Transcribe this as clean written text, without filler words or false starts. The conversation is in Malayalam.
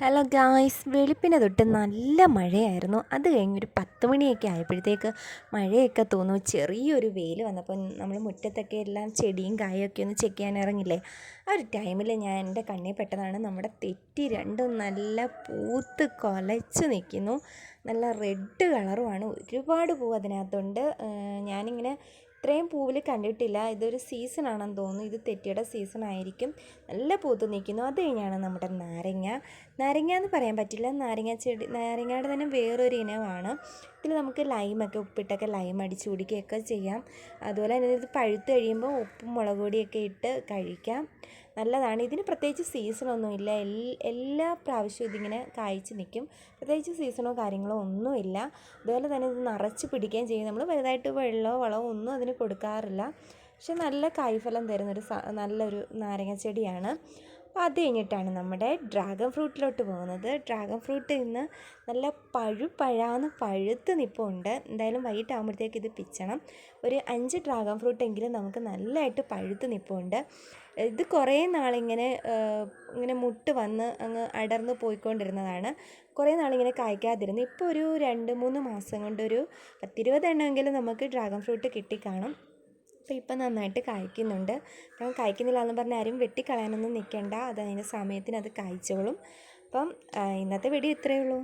ഹലോ ഗായ്സ്, വെളുപ്പിനെ തൊട്ട് നല്ല മഴയായിരുന്നു. അത് കഴിഞ്ഞൊരു 10 മണിയൊക്കെ ആയപ്പോഴത്തേക്ക് മഴയൊക്കെ തോന്നും. ചെറിയൊരു വെയിൽ വന്നപ്പോൾ നമ്മൾ മുറ്റത്തൊക്കെ എല്ലാം ചെടിയും കായൊക്കെ ഒന്ന് ചെക്ക് ചെയ്യാൻ ഇറങ്ങില്ലേ, ആ ഒരു ടൈമിൽ എൻ്റെ കണ്ണിൽ പെട്ടതാണ് നമ്മുടെ തെറ്റി രണ്ടും നല്ല പൂത്ത് കൊലച്ച് നിൽക്കുന്നു. നല്ല റെഡ് കളറുമാണ്, ഒരുപാട് പൂവ് അതിനകത്തുണ്ട്. ഞാനിങ്ങനെ ഇത്രയും പൂവിൽ കണ്ടിട്ടില്ല. ഇതൊരു സീസണാണെന്ന് തോന്നുന്നു. ഇത് തെറ്റിയുടെ സീസണായിരിക്കും. നല്ല പൂത്ത് നിൽക്കുന്നു. അത് കഴിഞ്ഞാണ് നമ്മുടെ നാരങ്ങ എന്ന് പറയാൻ പറ്റില്ല, നാരങ്ങയുടെ തന്നെ വേറൊരു ഇനമാണ്. ഇതിൽ നമുക്ക് ലൈമൊക്കെ ഉപ്പിട്ടൊക്കെ ലൈം അടിച്ച് കുടിക്കുകയൊക്കെ ചെയ്യാം. അതുപോലെ തന്നെ ഇത് പഴുത്ത് കഴിയുമ്പോൾ ഉപ്പും മുളക് പൊടിയൊക്കെ ഇട്ട് കഴിക്കാം. നല്ലതാണ്. ഇതിന് പ്രത്യേകിച്ച് സീസണൊന്നുമില്ല. എല്ലാ പ്രാവശ്യവും ഇതിങ്ങനെ കായ്ച്ച് നിൽക്കും. പ്രത്യേകിച്ച് സീസണോ കാര്യങ്ങളോ ഒന്നുമില്ല. അതുപോലെ തന്നെ ഇത് നിറച്ച് പിടിക്കുകയും ചെയ്യും. നമ്മൾ വലുതായിട്ട് വെള്ളമോ വളമോ ഒന്നും അതിന് കൊടുക്കാറില്ല. പക്ഷെ നല്ല കായ്ഫലം തരുന്നൊരു നല്ലൊരു നാരങ്ങ ചെടിയാണ്. അപ്പോൾ അത് കഴിഞ്ഞിട്ടാണ് നമ്മുടെ ഡ്രാഗൺ ഫ്രൂട്ടിലോട്ട് പോകുന്നത്. ഡ്രാഗൺ ഫ്രൂട്ട് ഇന്ന് നല്ല പഴുത്ത് നിൽപ്പുണ്ട്. എന്തായാലും വൈകിട്ടാകുമ്പോഴത്തേക്ക് ഇത് പിച്ചണം. ഒരു 5 ഡ്രാഗൺ ഫ്രൂട്ടെങ്കിലും നമുക്ക് നല്ലതായിട്ട് പഴുത്ത് നിൽപ്പുണ്ട്. ഇത് കുറേ നാളിങ്ങനെ മുട്ട് വന്ന് അങ്ങ് അടർന്ന് പോയിക്കൊണ്ടിരുന്നതാണ്. കുറേ നാളിങ്ങനെ കായ്ക്കാതിരുന്നു. ഇപ്പോൾ ഒരു 2-3 മാസം കൊണ്ട് ഒരു 10-20 എണ്ണമെങ്കിലും നമുക്ക് ഡ്രാഗൺ ഫ്രൂട്ട് കിട്ടിക്കാണും. അപ്പോൾ ഇപ്പം നന്നായിട്ട് കായ്ക്കുന്നുണ്ട്. അപ്പം കായ്ക്കുന്നില്ല എന്ന് പറഞ്ഞാൽ ആരും വെട്ടിക്കളയാനൊന്നും നിൽക്കേണ്ട. അത് അതിൻ്റെ സമയത്തിന് അത് കായ്ച്ചോളും. അപ്പം ഇന്നത്തെ വീഡിയോ ഇത്രയേ ഉള്ളൂ.